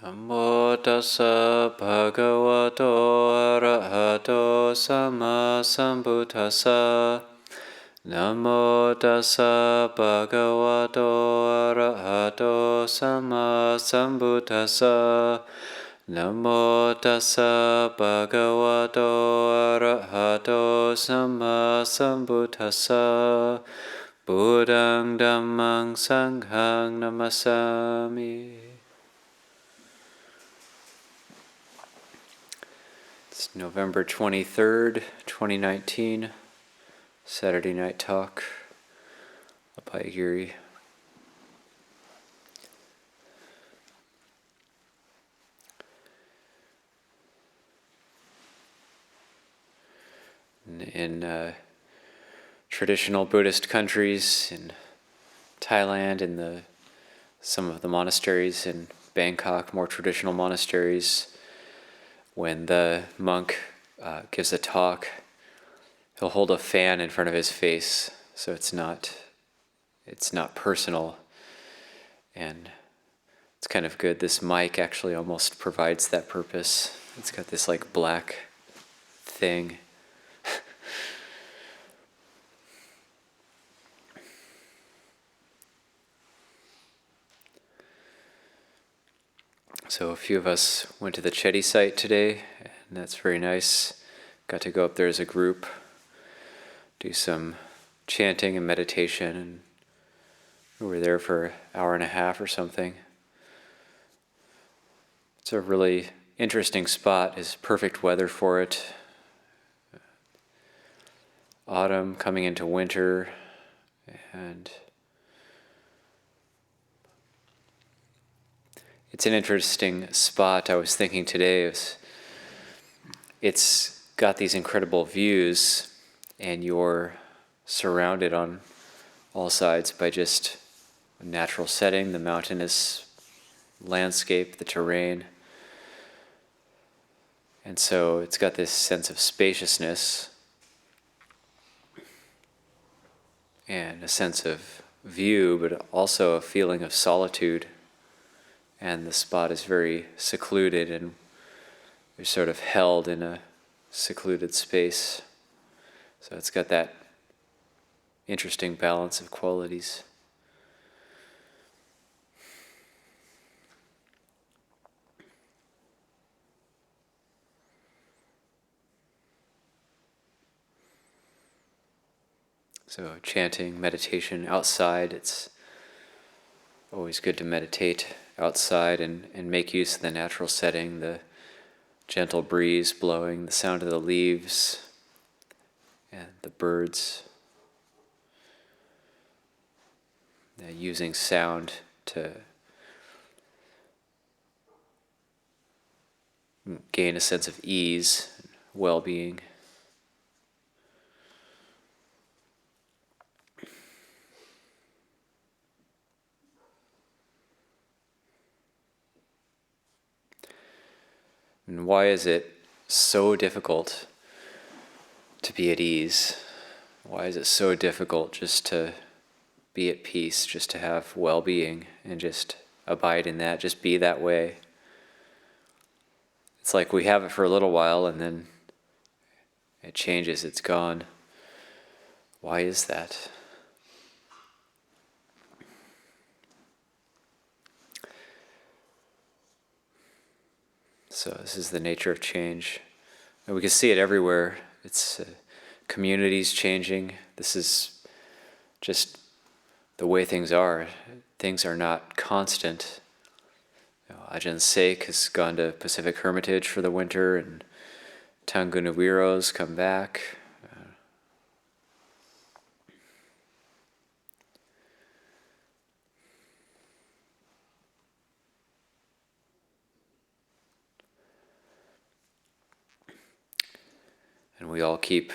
Namo tassa bhagavato arahato sama sambuddhassa. Namo tassa bhagavato arahato sama sambuddhassa. Namo tassa bhagavato arahato sama sambuddhassa. Buddhang dhammang sanghang namasami. It's November 23rd, 2019, Saturday Night Talk, Abhayagiri. In traditional Buddhist countries, in Thailand, in some of the monasteries in Bangkok, more traditional monasteries, when the monk gives a talk, he'll hold a fan in front of his face, so it's not personal, and it's kind of good. This mic actually almost provides that purpose. It's got this like black thing. So a few of us went to the Chetty site today, and that's very nice. Got to go up there as a group, do some chanting and meditation, and we were there for an hour and a half or something. It's a really interesting spot. It's perfect weather for it. Autumn coming into winter, and it's an interesting spot. I was thinking today, it's got these incredible views, and you're surrounded on all sides by just a natural setting, the mountainous landscape, the terrain. And so it's got this sense of spaciousness and a sense of view, but also a feeling of solitude. And the spot is very secluded, and you're sort of held in a secluded space. So it's got that interesting balance of qualities. So chanting, meditation outside, it's always good to meditate outside and make use of the natural setting, the gentle breeze blowing, the sound of the leaves, and the birds. Using sound to gain a sense of ease and well-being. And why is it so difficult to be at ease? Why is it so difficult just to be at peace, just to have well-being and just abide in that, just be that way? It's like we have it for a little while and then it changes, it's gone. Why is that? So this is the nature of change. And we can see it everywhere. It's communities changing. This is just the way things are. Things are not constant. Ajahn Sek has gone to Pacific Hermitage for the winter, and Tangunawiro's come back. And we all keep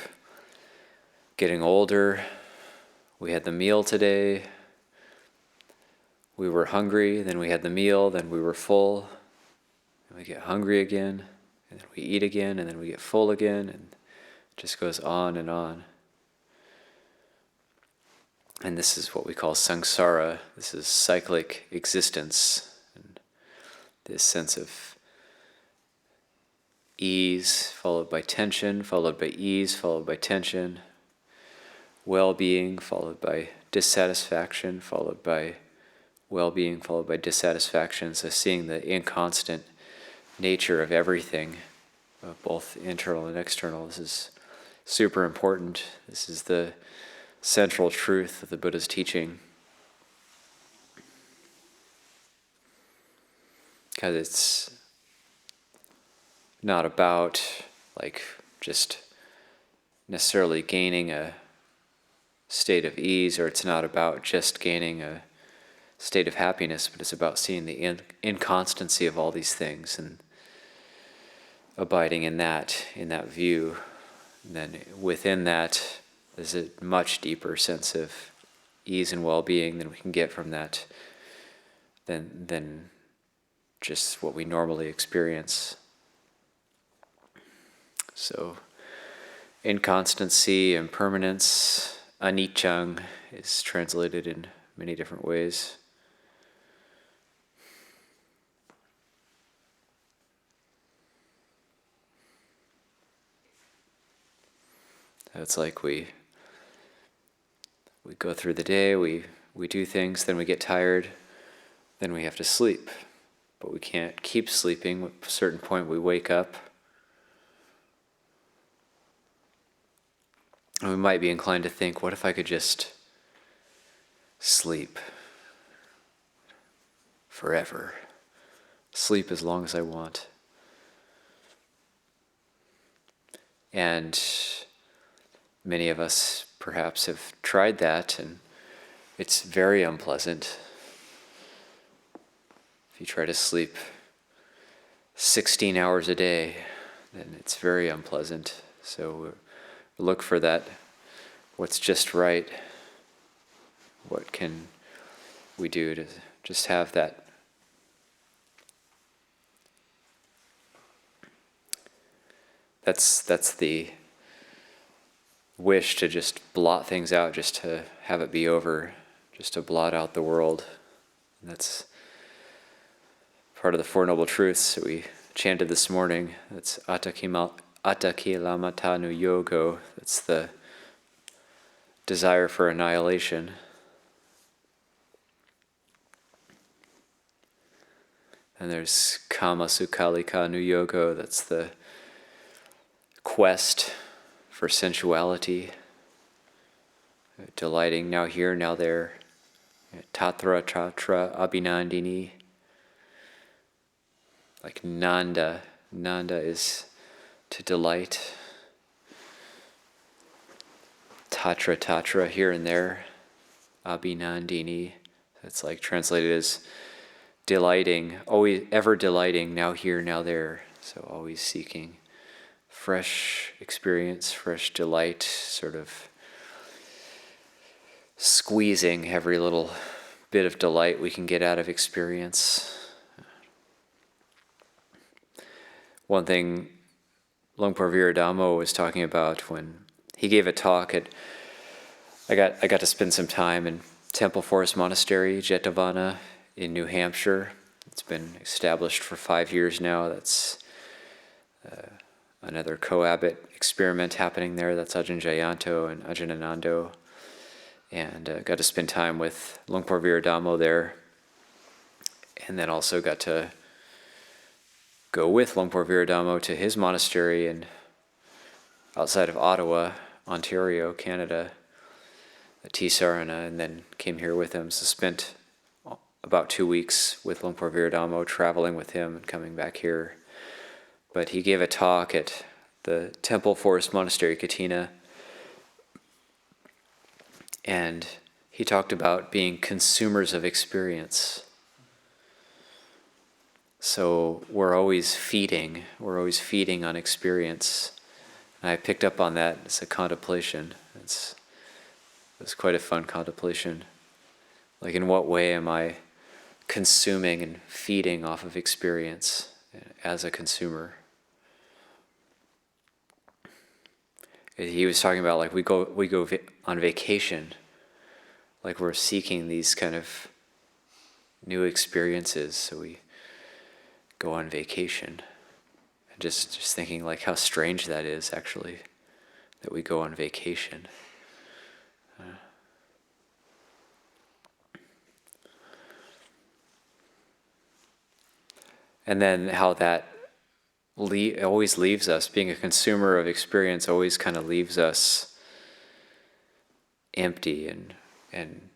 getting older. We had the meal today. We were hungry, then we had the meal, then we were full. And we get hungry again, and then we eat again, and then we get full again, and it just goes on and on. And this is what we call samsara. This is cyclic existence. And this sense of ease, followed by tension, followed by ease, followed by tension, well-being, followed by dissatisfaction, followed by well-being, followed by dissatisfaction. So seeing the inconstant nature of everything, both internal and external, this is super important. This is the central truth of the Buddha's teaching. Because it's not about just necessarily gaining a state of ease, or it's not about just gaining a state of happiness, but it's about seeing the inconstancy of all these things and abiding in that view. And then within that, there's a much deeper sense of ease and well-being than we can get from that, than just what we normally experience. So, inconstancy, impermanence, anicca is translated in many different ways. It's like we go through the day, we do things, then we get tired, then we have to sleep. But we can't keep sleeping. At a certain point we wake up. And we might be inclined to think, what if I could just sleep forever? Sleep as long as I want. And many of us perhaps have tried that, and it's very unpleasant. If you try to sleep 16 hours a day, then it's very unpleasant. So look for that, what's just right. What can we do to just have that that's the wish, to just blot things out, just to have it be over, just to blot out the world. And that's part of the Four Noble Truths that we chanted this morning. That's Attakilamata nu yogo. That's the desire for annihilation. And there's Kama Sukhalika nu yogo. That's the quest for sensuality, delighting now here, now there. Tatra Tatra Abhinandini. Like Nanda. Nanda is to delight. Tatra Tatra, here and there. Abhinandini. It's like translated as delighting, always ever delighting, now here, now there. So always seeking fresh experience, fresh delight, sort of squeezing every little bit of delight we can get out of experience. One thing Luang Por Viradamo was talking about when he gave a talk at, I got to spend some time in Temple Forest Monastery, Jetavana in New Hampshire. It's been established for 5 years now. That's another cohabit experiment happening there. That's Ajahn Jayanto and Ajahn Anando. And got to spend time with Luang Por Viradamo there. And then also got to go with Luang Por Viradamo to his monastery outside of Ottawa, Ontario, Canada, at Tisarana, and then came here with him. So spent about 2 weeks with Luang Por Viradamo, traveling with him and coming back here. But he gave a talk at the Temple Forest Monastery, Katina, and he talked about being consumers of experience. So we're always feeding on experience. And I picked up on that as a contemplation. It was quite a fun contemplation. Like, in what way am I consuming and feeding off of experience as a consumer? He was talking about, like, we go on vacation, like we're seeking these kind of new experiences. So we go on vacation. And just thinking like how strange that is actually, that we go on vacation. And then how that always leaves us, being a consumer of experience always kind of leaves us empty and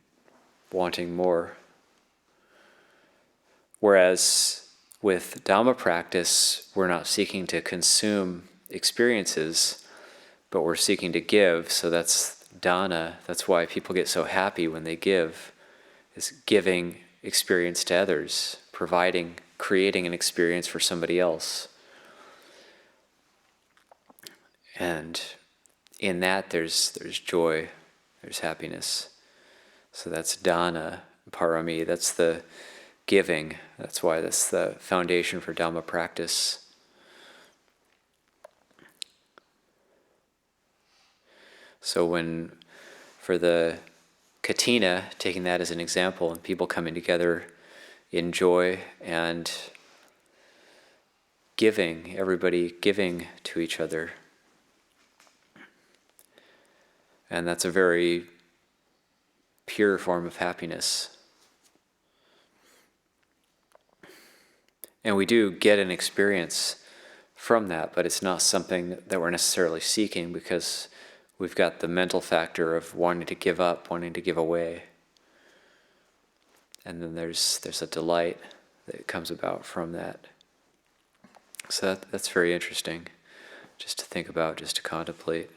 wanting more. Whereas with Dhamma practice, we're not seeking to consume experiences, but we're seeking to give. So that's dana. That's why people get so happy when they give, is giving experience to others, creating an experience for somebody else. And in that there's joy, there's happiness. So that's dana, parami, that's the giving. That's why that's the foundation for Dhamma practice. So for the katina, taking that as an example, and people coming together in joy and giving, everybody giving to each other. And that's a very pure form of happiness. And we do get an experience from that, but it's not something that we're necessarily seeking, because we've got the mental factor of wanting to give up, wanting to give away. And then there's a delight that comes about from that. So that's very interesting, just to think about, just to contemplate.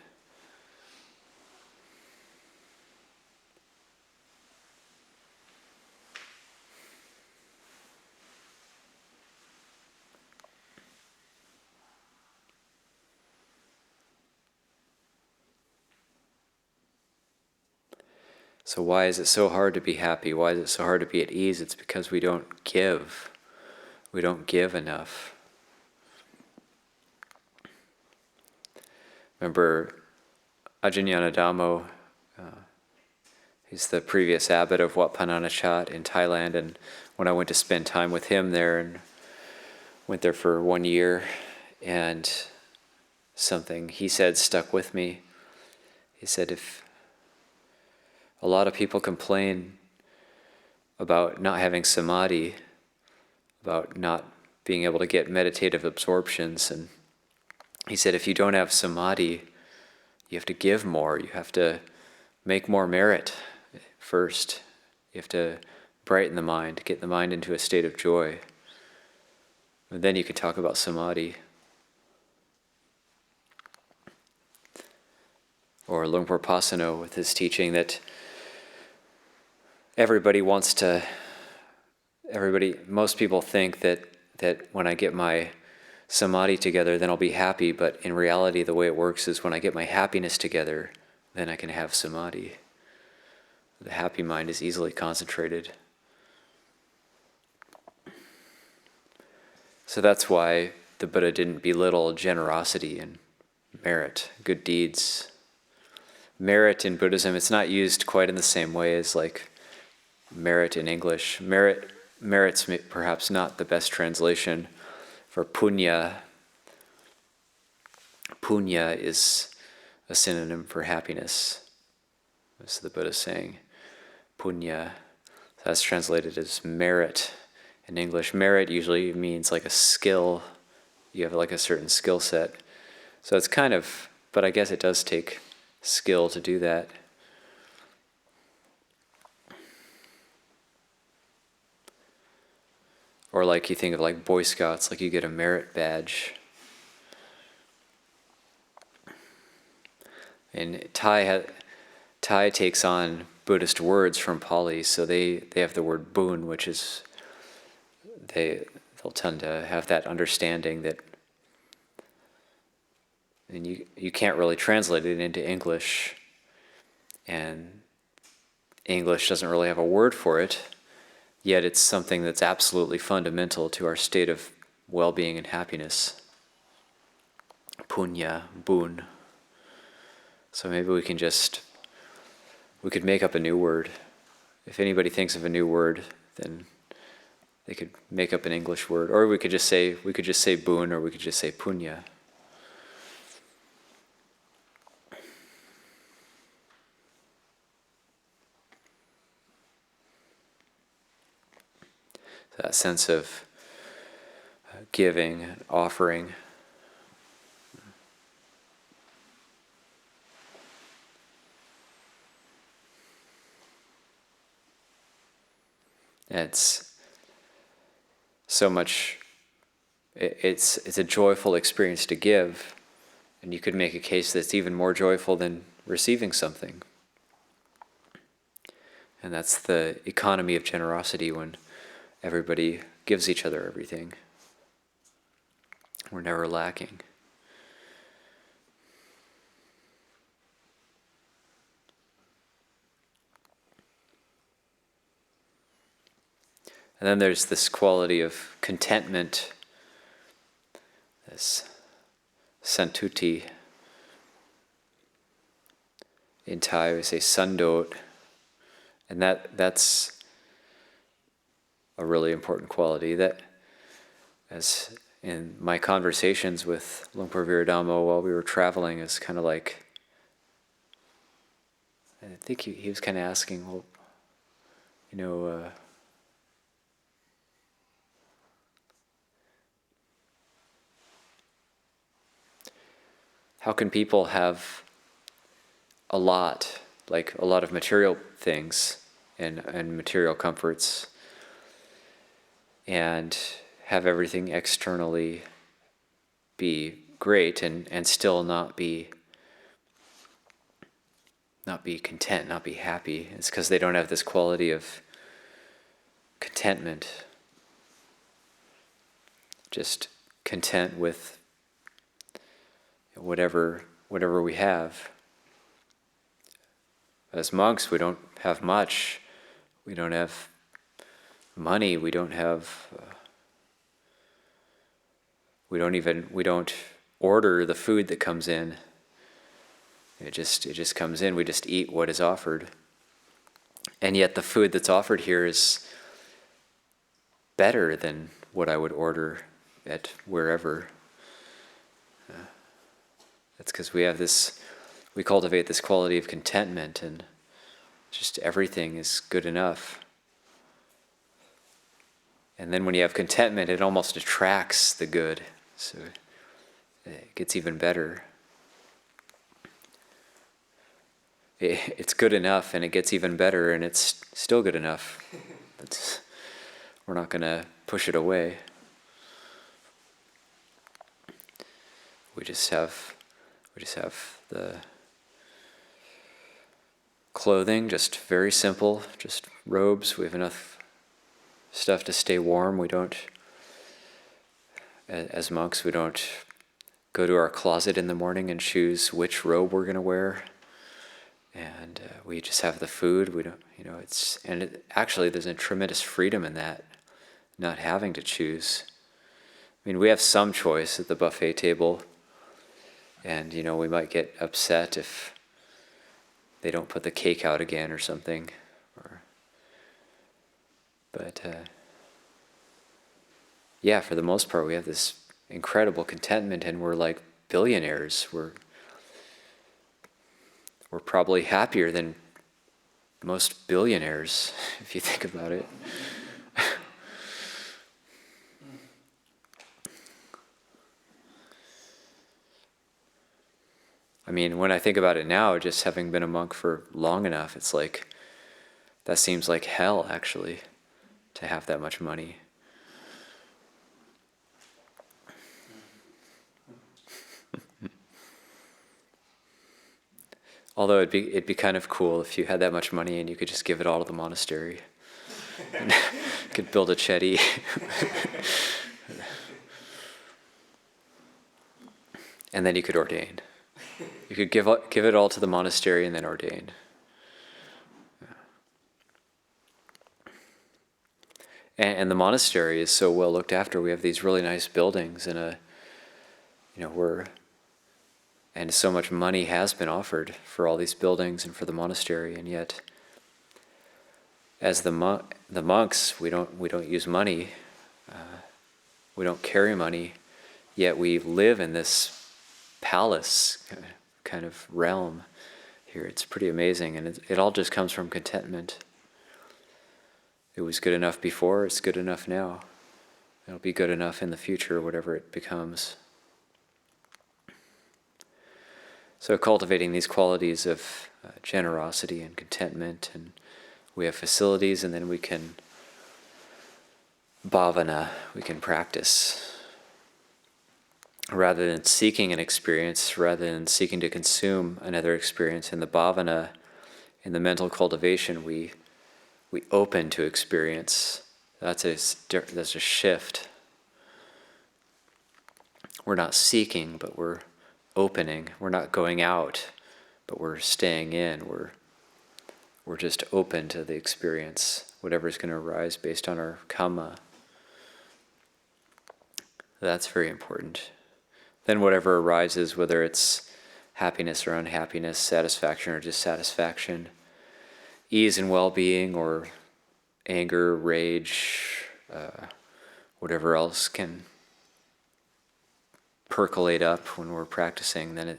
So why is it so hard to be happy? Why is it so hard to be at ease? It's because we don't give. We don't give enough. Remember Ajahn Dhammo, he's the previous abbot of Wat Pah Nanachat in Thailand, and when I went to spend time with him there, and went there for 1 year, and something he said stuck with me. He said, if a lot of people complain about not having samadhi, about not being able to get meditative absorptions, and he said, if you don't have samadhi, you have to give more. You have to make more merit first. You have to brighten the mind, get the mind into a state of joy. And then you can talk about samadhi. Or Luang Por Pasano with his teaching that most people think that when I get my samadhi together, then I'll be happy, but in reality, the way it works is when I get my happiness together, then I can have samadhi. The happy mind is easily concentrated. So that's why the Buddha didn't belittle generosity and merit, good deeds. Merit in Buddhism, it's not used quite in the same way as like merit in English. Merit's perhaps not the best translation for punya. Punya is a synonym for happiness. That's the Buddha saying. Punya. That's translated as merit in English. Merit usually means like a skill. You have like a certain skill set. So it's kind of, but I guess it does take skill to do that. Or like you think of like Boy Scouts, like you get a merit badge. And Thai takes on Buddhist words from Pali, so they have the word boon, which is they'll tend to have that understanding that, and you can't really translate it into English, and English doesn't really have a word for it, yet it's something that's absolutely fundamental to our state of well-being and happiness. Punya, boon. So maybe we could make up a new word. If anybody thinks of a new word, then They could make up an English word, or we could just say boon, or we could just say punya. That sense of giving, offering. It's so much, it's a joyful experience to give, and you could make a case that's even more joyful than receiving something. And that's the economy of generosity, when everybody gives each other everything. We're never lacking. And then there's this quality of contentment, this santuti. In Thai we say sandot, and that's a really important quality. That, as in my conversations with Luang Por Viradamo while we were traveling, is kind of like, I think he was kind of asking, well, how can people have a lot of material things and material comforts, and have everything externally be great and still not be content, not be happy? It's because they don't have this quality of contentment, just content with whatever we have. As monks, we don't have much. We don't have money. We don't have. We don't order the food that comes in. It just comes in. We just eat what is offered. And yet the food that's offered here is better than what I would order at wherever. That's because we cultivate this quality of contentment, and just everything is good enough. And then when you have contentment, it almost attracts the good, so it gets even better. It's good enough, and it gets even better, and it's still good enough. We're not going to push it away. We just have the clothing, just very simple, just robes. We have enough stuff to stay warm. We don't, as monks, we don't go to our closet in the morning and choose which robe we're going to wear. And we just have the food. We don't, actually there's a tremendous freedom in that, not having to choose. I mean, we have some choice at the buffet table, and we might get upset if they don't put the cake out again or something. But for the most part, we have this incredible contentment, and we're like billionaires. We're probably happier than most billionaires, if you think about it. I mean, when I think about it now, just having been a monk for long enough, it's like, that seems like hell, actually, to have that much money. Although it'd be kind of cool if you had that much money and you could just give it all to the monastery. And could build a chetty. And then you could ordain. You could give it all to the monastery and then ordain. And the monastery is so well looked after. We have these really nice buildings, and and so much money has been offered for all these buildings and for the monastery, and yet as the monks, we don't use money, we don't carry money, yet we live in this palace kind of realm here. It's pretty amazing, and it all just comes from contentment. It was good enough before, it's good enough now. It'll be good enough in the future, whatever it becomes. So cultivating these qualities of generosity and contentment, and we have facilities, and then we can bhavana, we can practice. Rather than seeking an experience, rather than seeking to consume another experience, in the bhavana, in the mental cultivation, we open to experience. That's a shift. We're not seeking, but we're opening. We're not going out, but we're staying in. We're just open to the experience, whatever's going to arise based on our kamma. That's very important. Then whatever arises, whether it's happiness or unhappiness, satisfaction or dissatisfaction, ease and well-being or anger, rage, whatever else can percolate up when we're practicing, then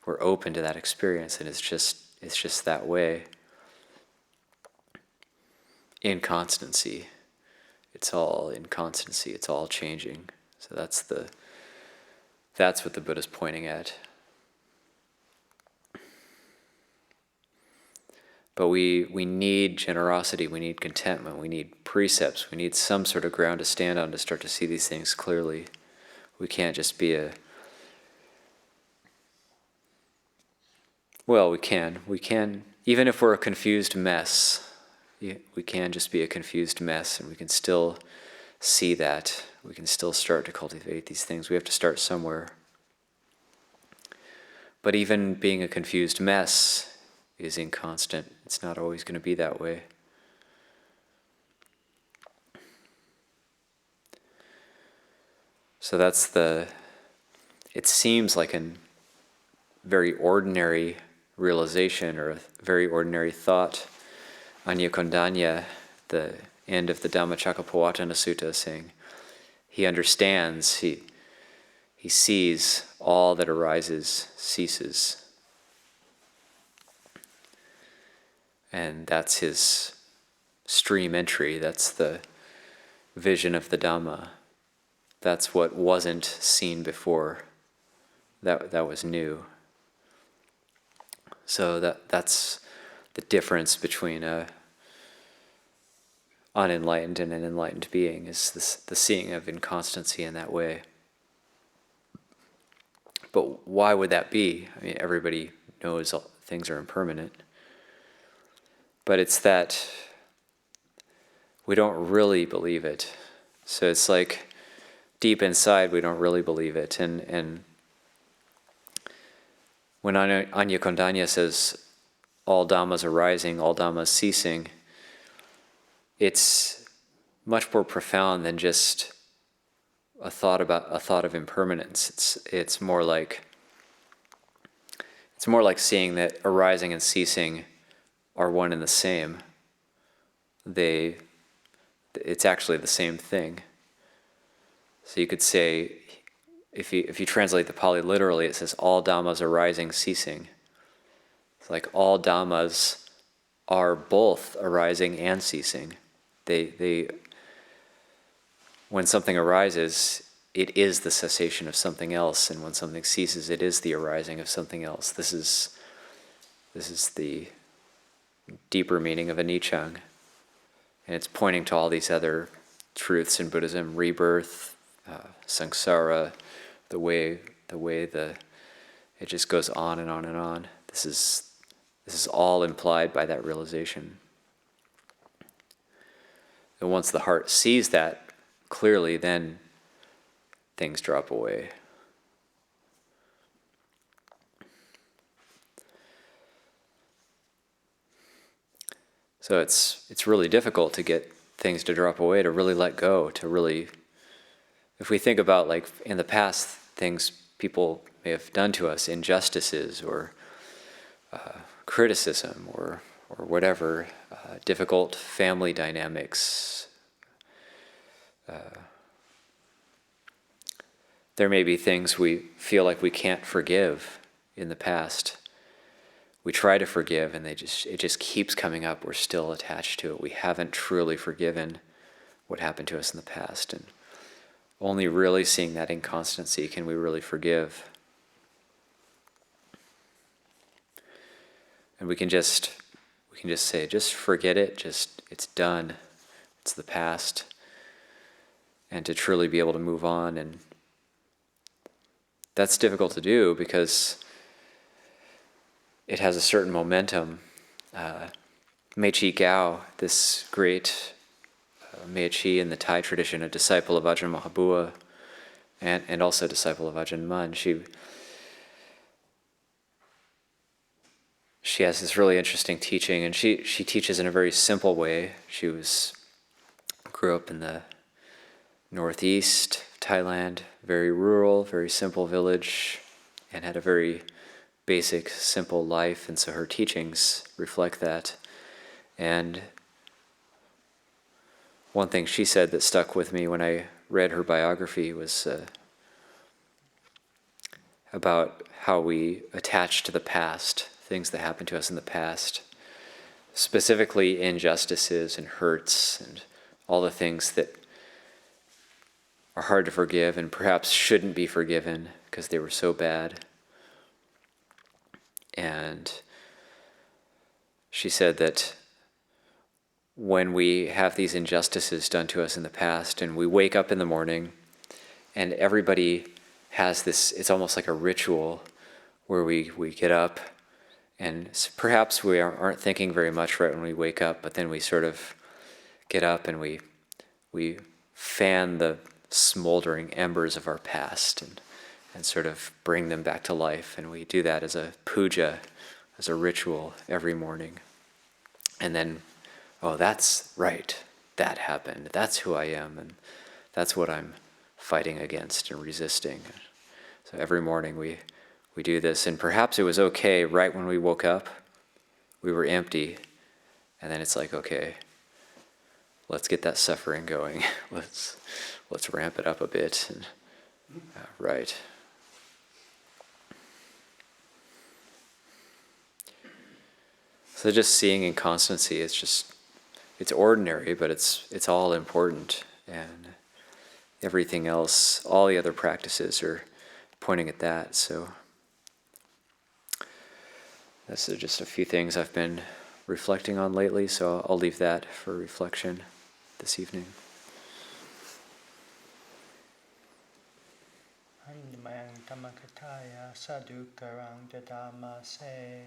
we're open to that experience, and it's just that way. Inconstancy. It's all inconstancy. It's all changing. So that's what the Buddha's pointing at. But we need generosity, we need contentment, we need precepts, we need some sort of ground to stand on to start to see these things clearly. We can't just be we can, even if we're a confused mess, we can just be a confused mess, and we can still see that. We can still start to cultivate these things. We have to start somewhere. But even being a confused mess is inconstant. It's not always going to be that way. So it seems like a very ordinary realization or a very ordinary thought. Anyakondanya, the end of the Dhammacakkappavattana Sutta, saying, he understands, he sees all that arises ceases. And that's his stream entry, that's the vision of the Dhamma. That's what wasn't seen before. That was new. So that's the difference between a unenlightened and an enlightened being, is the seeing of inconstancy in that way. But why would that be? I mean, everybody knows things are impermanent. But it's that we don't really believe it. So it's like deep inside we don't really believe it. And when Anyakondanya says all dhammas arising, all dhammas ceasing, it's much more profound than just a thought of impermanence. It's more like seeing that arising and ceasing are one and the same. It's actually the same thing. So you could say, if you translate the Pali literally, it says all dhammas arising, ceasing. It's like all dhammas are both arising and ceasing. When something arises, it is the cessation of something else, and when something ceases, it is the arising of something else. This is the deeper meaning of anicca, and it's pointing to all these other truths in Buddhism: rebirth, samsara, the way it just goes on and on and on. This is all implied by that realization. And once the heart sees that clearly, then things drop away. So it's really difficult to get things to drop away, to really let go, to really, if we think about, like, in the past, things people may have done to us, injustices or criticism or or whatever, difficult family dynamics. There may be things we feel like we can't forgive in the past. We try to forgive and it just keeps coming up. We're still attached to it. We haven't truly forgiven what happened to us in the past. And only really seeing that inconstancy can we really forgive. And we can just say, just forget it, it's done. It's the past. And to truly be able to move on. And that's difficult to do because it has a certain momentum. Mechi Gao, this great Mechi in the Thai tradition, a disciple of Ajahn Mahabua, and also a disciple of Ajahn Mun, she has this really interesting teaching, and she teaches in a very simple way. She grew up in the northeast Thailand, very rural, very simple village, and had a very basic, simple life, and so her teachings reflect that. And one thing she said that stuck with me when I read her biography was about how we attach to the past, things that happened to us in the past, specifically injustices and hurts and all the things that are hard to forgive and perhaps shouldn't be forgiven because they were so bad. And she said that when we have these injustices done to us in the past and we wake up in the morning and everybody has this, it's almost like a ritual where we get up and perhaps we aren't thinking very much right when we wake up, but then we sort of get up and we fan the smoldering embers of our past and sort of bring them back to life. And we do that as a puja, as a ritual every morning. And then, oh, that's right, that happened. That's who I am, and that's what I'm fighting against and resisting. So every morning we do this, and perhaps it was okay right when we woke up, we were empty, and then it's like, okay, let's get that suffering going. Let's ramp it up a bit. And, right. So just seeing inconstancy, it's ordinary, but it's all important. And everything else, all the other practices are pointing at that. So that's just a few things I've been reflecting on lately, so I'll leave that for reflection this evening. Handmayang Tamakataya Sadhukarang Dadama Se